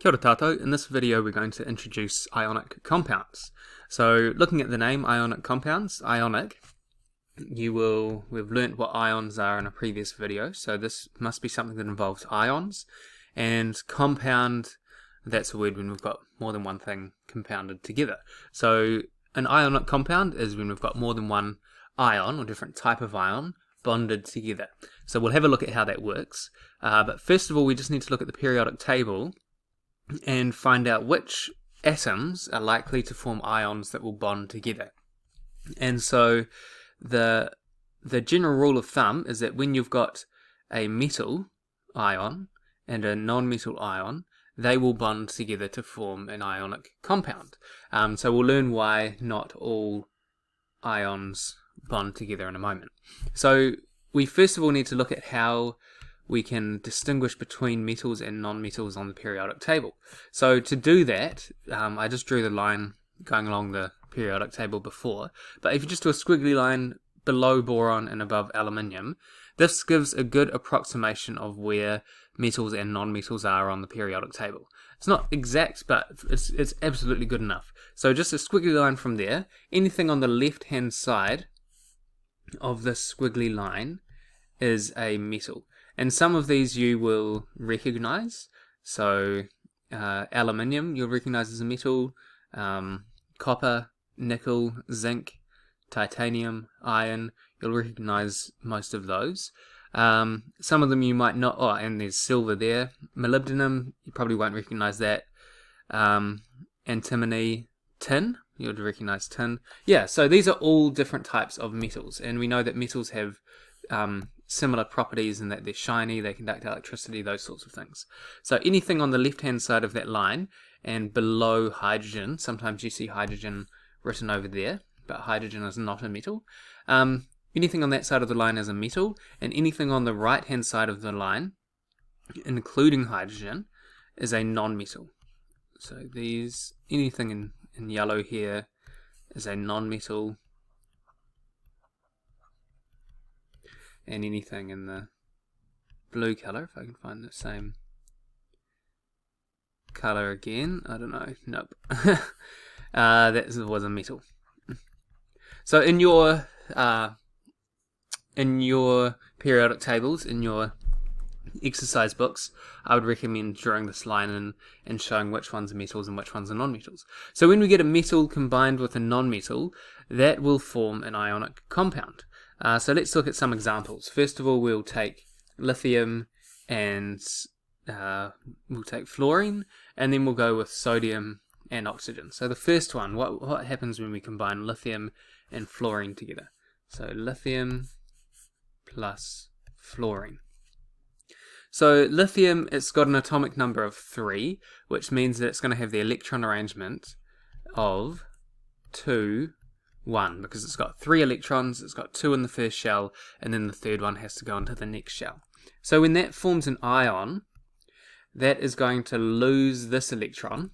Kia ora tātou. In this video we're going to introduce ionic compounds. So looking at the name ionic compounds, ionic, we've learnt what ions are in a previous video, so this must be something that involves ions. And compound, that's a word when we've got more than one thing compounded together. So an ionic compound is when we've got more than one ion or different type of ion bonded together. So we'll have a look at how that works. But first of all, we just need to look at the periodic table and find out which atoms are likely to form ions that will bond together. And so the general rule of thumb is that when you've got a metal ion and a non-metal ion, they will bond together to form an ionic compound. So we'll learn why not all ions bond together in a moment. So we first of all need to look at how we can distinguish between metals and non-metals on the periodic table. So to do that, I just drew the line going along the periodic table before, but if you just do a squiggly line below boron and above aluminium, this gives a good approximation of where metals and non-metals are on the periodic table. It's not exact, but it's absolutely good enough. So just a squiggly line from there, anything on the left-hand side of this squiggly line is a metal. And some of these you will recognize. So aluminium you'll recognize as a metal, copper, nickel, zinc, titanium, iron, you'll recognize most of those. Some of them you might not, and there's silver there. Molybdenum, you probably won't recognize that. Antimony, tin, you'll recognize tin. Yeah, so these are all different types of metals, and we know that metals have similar properties in that they're shiny, they conduct electricity, those sorts of things. So anything on the left hand side of that line and below hydrogen, sometimes you see hydrogen written over there, but hydrogen is not a metal. Anything on that side of the line is a metal, and anything on the right hand side of the line, including hydrogen, is a non-metal. So anything in yellow here is a non-metal, and anything in the blue color, if I can find the same color again, I don't know, nope. That was a metal. So in your periodic tables, in your exercise books, I would recommend drawing this line and showing which ones are metals and which ones are non-metals. So when we get a metal combined with a non-metal, that will form an ionic compound. So let's look at some examples. First of all, we'll take lithium and we'll take fluorine, and then we'll go with sodium and oxygen. So the first one, what happens when we combine lithium and fluorine together? So lithium plus fluorine. So lithium, it's got an atomic number of 3, which means that it's going to have the electron arrangement of 2, 1, because it's got 3 electrons, it's got 2 in the first shell, and then the third one has to go into the next shell. So when that forms an ion, that is going to lose this electron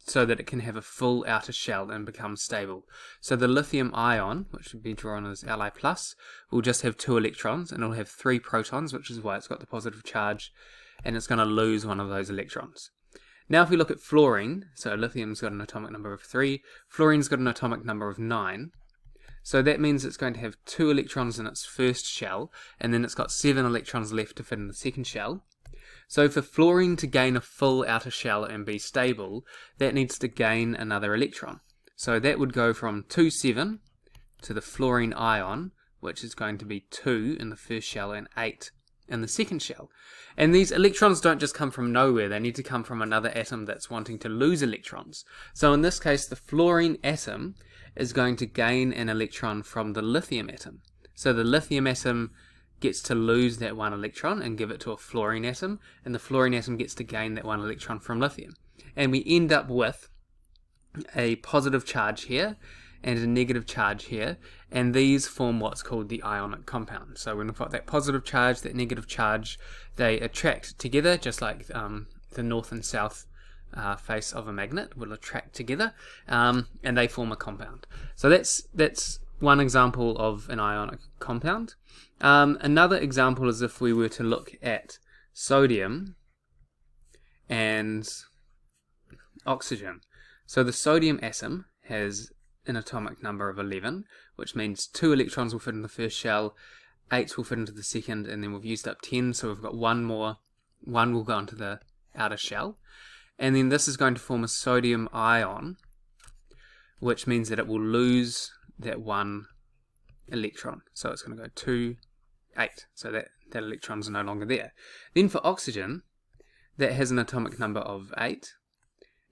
so that it can have a full outer shell and become stable. So the lithium ion, which would be drawn as Li+, will just have 2 electrons, and it'll have 3 protons, which is why it's got the positive charge, and it's going to lose one of those electrons. Now if we look at fluorine, so lithium's got an atomic number of 3, fluorine's got an atomic number of 9, so that means it's going to have 2 electrons in its first shell, and then it's got 7 electrons left to fit in the second shell. So for fluorine to gain a full outer shell and be stable, that needs to gain another electron. So that would go from 2, 7 to the fluorine ion, which is going to be 2 in the first shell and 8 in the second shell. And these electrons don't just come from nowhere, they need to come from another atom that's wanting to lose electrons. So in this case, the fluorine atom is going to gain an electron from the lithium atom. So the lithium atom gets to lose that 1 electron and give it to a fluorine atom, and the fluorine atom gets to gain that 1 electron from lithium. And we end up with a positive charge here and a negative charge here, and these form what's called the ionic compound. So when we've got that positive charge, that negative charge, they attract together, just like the north and south face of a magnet will attract together, and they form a compound. So that's one example of an ionic compound. Another example is if we were to look at sodium and oxygen. So the sodium atom has an atomic number of 11, which means 2 electrons will fit in the first shell, 8 will fit into the second, and then we've used up 10, so we've got one more. 1 will go into the outer shell. And then this is going to form a sodium ion, which means that it will lose that 1 electron. So it's going to go 2, 8. So that electron's no longer there. Then for oxygen, that has an atomic number of 8.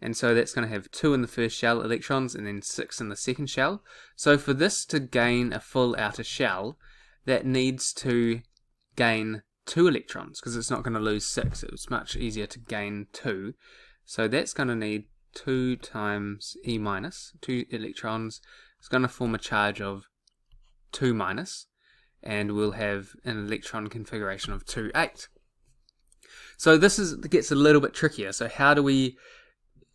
And so that's going to have 2 in the first shell electrons and then 6 in the second shell. So for this to gain a full outer shell, that needs to gain 2 electrons, because it's not going to lose 6. It's much easier to gain 2. So that's going to need 2 times E minus, 2 electrons. It's going to form a charge of 2 minus, and we'll have an electron configuration of 2, 8. So this gets a little bit trickier. So how do we...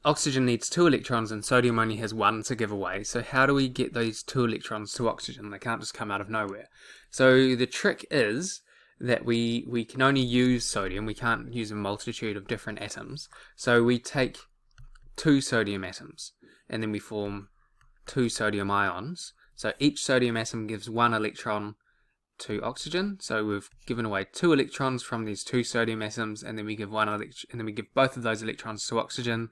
Oxygen needs 2 electrons and sodium only has 1 to give away. So how do we get those 2 electrons to oxygen? They can't just come out of nowhere. So the trick is that we can only use sodium. We can't use a multitude of different atoms. So we take 2 sodium atoms and then we form 2 sodium ions. So each sodium atom gives 1 electron to oxygen. So we've given away 2 electrons from these 2 sodium atoms, and then we give both of those electrons to oxygen.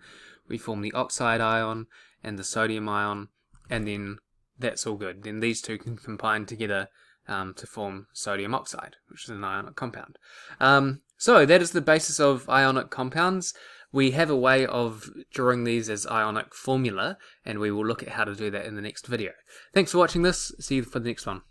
We form the oxide ion and the sodium ion, and then that's all good. Then these two can combine together to form sodium oxide, which is an ionic compound. So that is the basis of ionic compounds. We have a way of drawing these as ionic formula, and we will look at how to do that in the next video. Thanks for watching this. See you for the next one.